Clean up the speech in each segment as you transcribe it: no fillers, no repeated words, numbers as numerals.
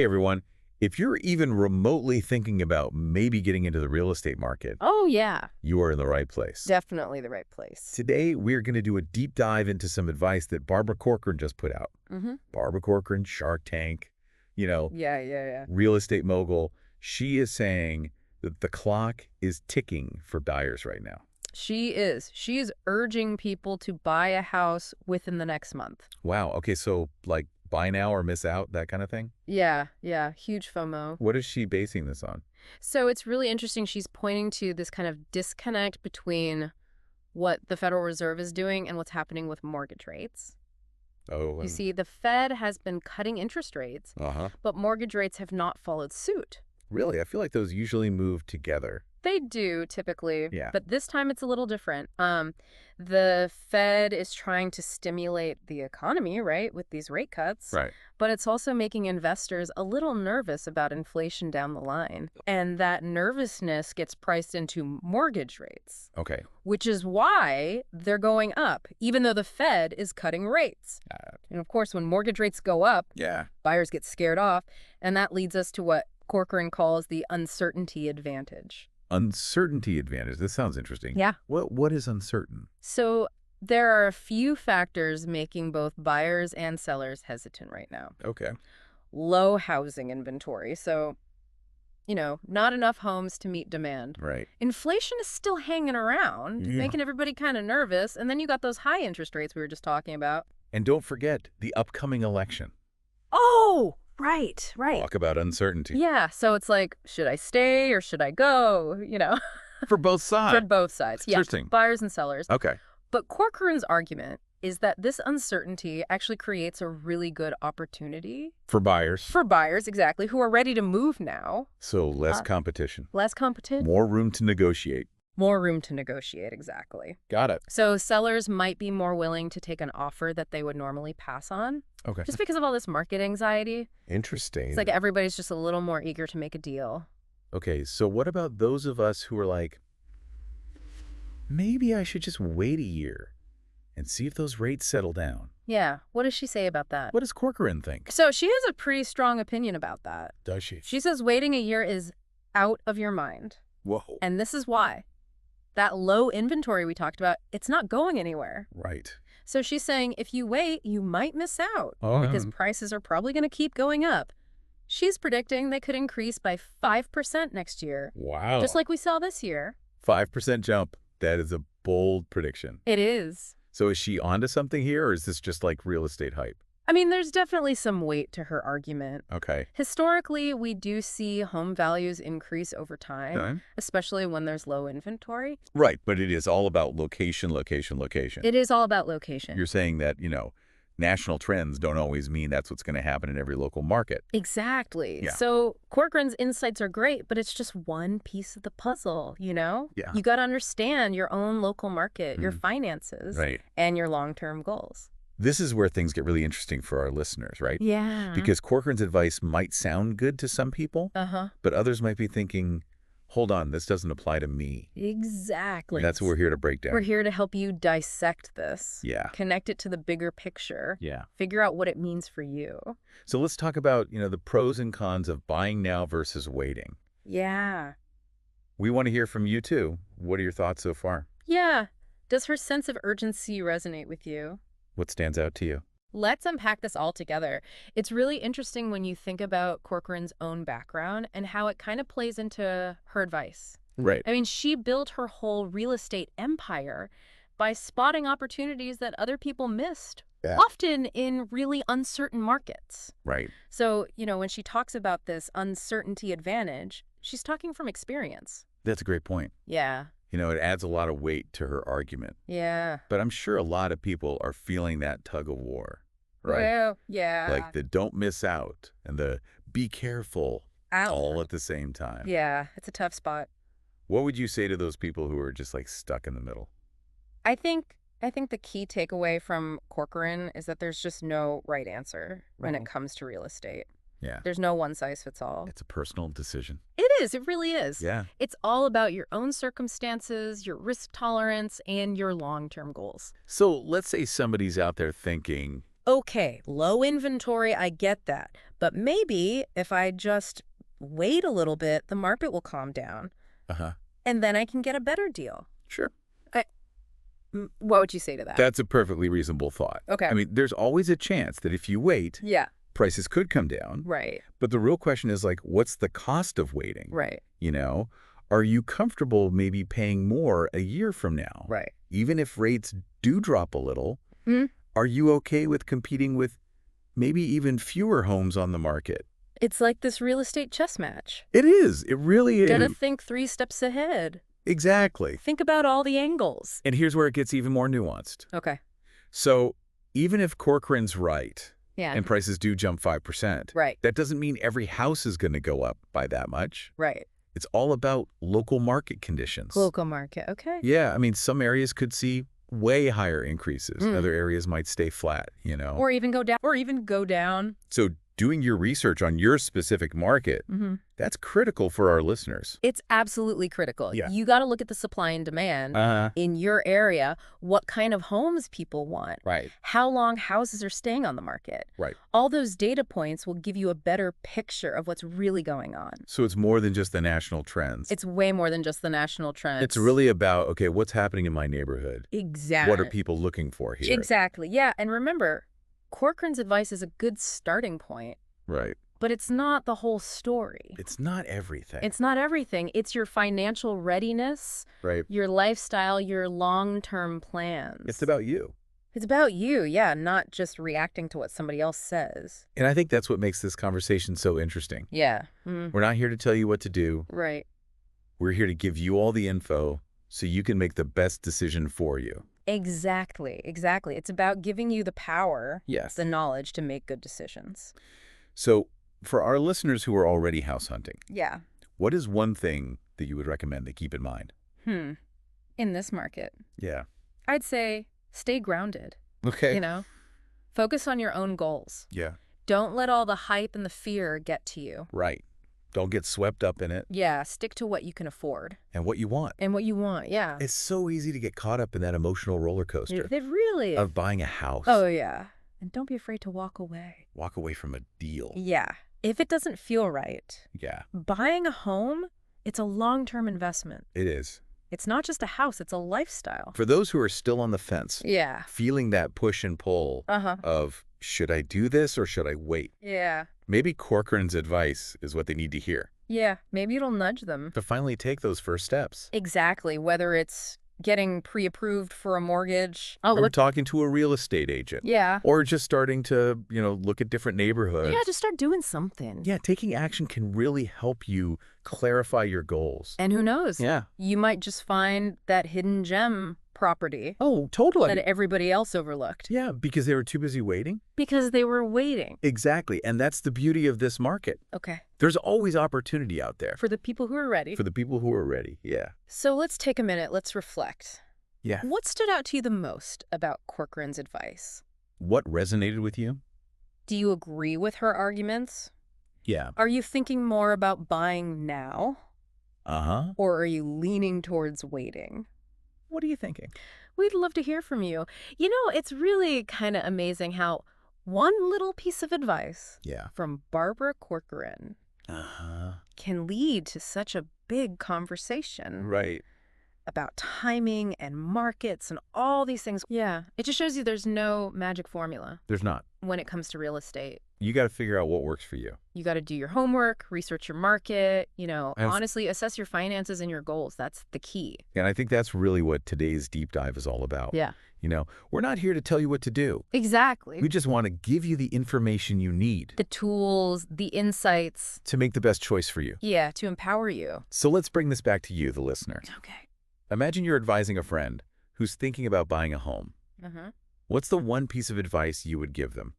Hey, everyone. If you're even remotely thinking about maybe getting into the real estate market, Oh, yeah. you are in the right place. Definitely the right place. Today, we're going to do a deep dive into some advice that Barbara Corcoran just put out. Mm-hmm. Barbara Corcoran, Shark Tank, Yeah. real estate mogul. She is saying that the clock is ticking for buyers right now. She is. She is urging people to buy a house within the next month. Wow. Okay, so like buy now or miss out, that kind of thing? Yeah. Huge FOMO. What is she basing this on? So it's really interesting. She's pointing to this kind of disconnect between what the Federal Reserve is doing and what's happening with mortgage rates. Oh, You see, the Fed has been cutting interest rates, but mortgage rates have not followed suit. really? I feel like those usually move together. They do typically, Yeah. but this time it's a little different. The Fed is trying to stimulate the economy, right, with these rate cuts, Right. but it's also making investors a little nervous about inflation down the line. And that nervousness gets priced into mortgage rates, Okay. which is why they're going up, even though the Fed is cutting rates. And of course, when mortgage rates go up, Yeah. buyers get scared off, and that leads us to what Corcoran calls the uncertainty advantage. Uncertainty advantage. This sounds interesting. Yeah. What is uncertain? So there are a few factors making both buyers and sellers hesitant right now. Okay. Low housing inventory. So, not enough homes to meet demand. Right. Inflation is still hanging around, Yeah. making everybody kind of nervous. And then you got those high interest rates we were just talking about. And don't forget the upcoming election. Oh, right. Talk about uncertainty. Yeah. So it's like, should I stay or should I go? For both sides. For both sides. Yeah. Interesting. Buyers and sellers. Okay. But Corcoran's argument is that this uncertainty actually creates a really good opportunity For buyers. for buyers, exactly, who are ready to move now. So less competition. Less competition, More room to negotiate. more room to negotiate, exactly. Got it. So sellers might be more willing to take an offer that they would normally pass on, Okay. just because of all this market anxiety. Interesting. It's like everybody's just a little more eager to make a deal. Okay, so what about those of us who are like, maybe I should just wait a year and see if those rates settle down? Yeah, what does she say about that? What does Corcoran think? So she has a pretty strong opinion about that. Does she? She says waiting a year is out of your mind. Whoa. And this is why. That low inventory we talked about, it's not going anywhere. Right. So she's saying if you wait, you might miss out because prices are probably going to keep going up. She's predicting they could increase by 5% next year, Wow. just like we saw this year. 5% jump. That is a bold prediction. It is. So is she onto something here, or is this just like real estate hype? I mean, there's definitely some weight to her argument. Okay. Historically, we do see home values increase over time, Okay. especially when there's low inventory. Right, but it is all about location. It is all about location. You're saying that, national trends don't always mean that's what's going to happen in every local market. Exactly. Yeah. So Corcoran's insights are great, but it's just one piece of the puzzle, Yeah. You got to understand your own local market, your finances, Right. and your long-term goals. This is where things get really interesting for our listeners, right? Yeah. Because Corcoran's advice might sound good to some people, but others might be thinking, hold on, this doesn't apply to me. Exactly. That's what we're here to break down. We're here to help you dissect this. Yeah. Connect it to the bigger picture. Yeah. Figure out what it means for you. So let's talk about, the pros and cons of buying now versus waiting. Yeah. We want to hear from you too. What are your thoughts so far? Yeah. Does her sense of urgency resonate with you? What stands out to you? Let's unpack this all together. It's really interesting when you think about Corcoran's own background and how it kind of plays into her advice. Right. I mean, she built her whole real estate empire by spotting opportunities that other people missed, often in really uncertain markets. Right. So, when she talks about this uncertainty advantage, she's talking from experience. That's a great point. Yeah. It adds a lot of weight to her argument. Yeah. But I'm sure a lot of people are feeling that tug of war, right? Well, yeah. Like the don't miss out and the be careful Out. all at the same time. Yeah, it's a tough spot. What would you say to those people who are just like stuck in the middle? I think the key takeaway from Corcoran is that there's just no right answer when it comes to real estate. Yeah. There's no one size fits all. It's a personal decision. It is. It really is. Yeah. It's all about your own circumstances, your risk tolerance, and your long-term goals. So let's say somebody's out there thinking, Okay, low inventory, I get that. But maybe if I just wait a little bit, the market will calm down. Uh-huh. And then I can get a better deal. Sure. What would you say to that? That's a perfectly reasonable thought. Okay. I mean, there's always a chance that if you wait, Yeah. prices could come down. Right. But the real question is, like, what's the cost of waiting? Right. You know, are you comfortable maybe paying more a year from now? Right. Even if rates do drop a little, are you okay with competing with maybe even fewer homes on the market? It's like this real estate chess match. It is. It really is. Gotta think 3 steps ahead. Exactly. Think about all the angles. And here's where it gets even more nuanced. Okay. So even if Corcoran's right, Yeah. and prices do jump 5%, Right. that doesn't mean every house is going to go up by that much. Right. It's all about local market conditions. Local market. Okay. Yeah, I mean, some areas could see way higher increases. Other areas might stay flat, you know. Or even go down. So doing your research on your specific market, that's critical for our listeners. It's absolutely critical. Yeah. You got to look at the supply and demand in your area, what kind of homes people want, Right. how long houses are staying on the market. Right. All those data points will give you a better picture of what's really going on. So it's more than just the national trends. It's way more than just the national trends. It's really about, okay, what's happening in my neighborhood? Exactly. What are people looking for here? Exactly. Yeah. And remember, Corcoran's advice is a good starting point. Right. But it's not the whole story. It's not everything. It's not everything. It's your financial readiness, right. your lifestyle, your long-term plans. It's about you. It's about you, yeah, not just reacting to what somebody else says. And I think that's what makes this conversation so interesting. Yeah. We're not here to tell you what to do. Right. We're here to give you all the info so you can make the best decision for you. Exactly. Exactly. It's about giving you the power, Yes. the knowledge to make good decisions. So for our listeners who are already house hunting, Yeah. what is one thing that you would recommend they keep in mind? In this market, Yeah. I'd say stay grounded. Okay. You know, focus on your own goals. Yeah. Don't let all the hype and the fear get to you. Right. Don't get swept up in it. Yeah, stick to what you can afford. And what you want. And what you want, yeah. It's so easy to get caught up in that emotional roller coaster It really is. of buying a house. Oh, yeah. And don't be afraid to walk away. Walk away from a deal. Yeah. If it doesn't feel right, Yeah. buying a home, it's a long-term investment. It is. It's not just a house, it's a lifestyle. For those who are still on the fence, Yeah. feeling that push and pull of, should I do this or should I wait? Yeah. Maybe Corcoran's advice is what they need to hear Yeah. Maybe it'll nudge them. to finally take those first steps. Exactly. Whether it's getting pre-approved for a mortgage. Or talking to a real estate agent. Yeah. Or just starting to, look at different neighborhoods. Yeah, just start doing something. Yeah, taking action can really help you clarify your goals. And who knows? Yeah. You might just find that hidden gem property Oh, totally. that everybody else overlooked. Yeah, because they were too busy waiting. Because they were waiting. Exactly. And that's the beauty of this market. Okay. There's always opportunity out there. For the people who are ready. For the people who are ready. Yeah. So let's take a minute. Let's reflect. Yeah. What stood out to you the most about Corcoran's advice? What resonated with you? Do you agree with her arguments? Yeah. Are you thinking more about buying now? Uh-huh. Or are you leaning towards waiting? What are you thinking? We'd love to hear from you. You know, it's really kind of amazing how one little piece of advice from Barbara Corcoran can lead to such a big conversation. Right. About timing and markets and all these things. Yeah, it just shows you there's no magic formula. There's not. When it comes to real estate. You got to figure out what works for you. You got to do your homework, research your market, honestly assess your finances and your goals. That's the key. And I think that's really what today's deep dive is all about. Yeah. We're not here to tell you what to do. Exactly. We just want to give you the information you need. The tools, the insights. To make the best choice for you. Yeah, to empower you. So let's bring this back to you, the listener. Okay. Imagine you're advising a friend who's thinking about buying a home. What's the one piece of advice you would give them?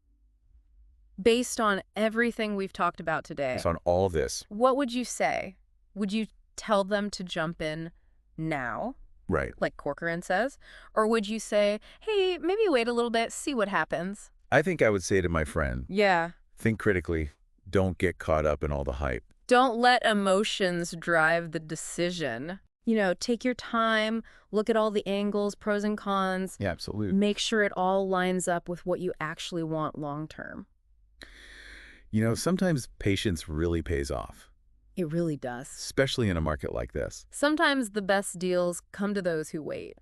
Based on everything we've talked about today. Based on all of this. What would you say? Would you tell them to jump in now? Right. Like Corcoran says? Or would you say, hey, maybe wait a little bit, see what happens? I think I would say to my friend, yeah, think critically. Don't get caught up in all the hype. Don't let emotions drive the decision. Take your time, look at all the angles, pros and cons. Yeah, absolutely. Make sure it all lines up with what you actually want long term. Sometimes patience really pays off, It really does. especially in a market like this. Sometimes the best deals come to those who wait.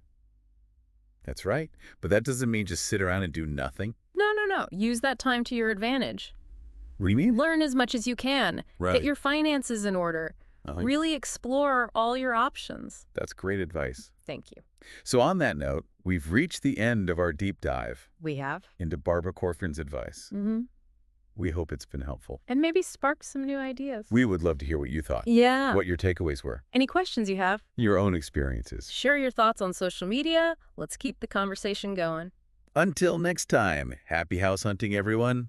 That's right. But that doesn't mean just sit around and do nothing. No, no, no. Use that time to your advantage. What do you mean? Learn as much as you can. Right. Get your finances in order. Really explore all your options. That's great advice. Thank you. So on that note, we've reached the end of our deep dive We have. into Barbara Corcoran's advice. Mm-hmm. We hope it's been helpful. And maybe spark some new ideas. We would love to hear what you thought. Yeah. What your takeaways were. Any questions you have? Your own experiences. Share your thoughts on social media. Let's keep the conversation going. Until next time, happy house hunting, everyone.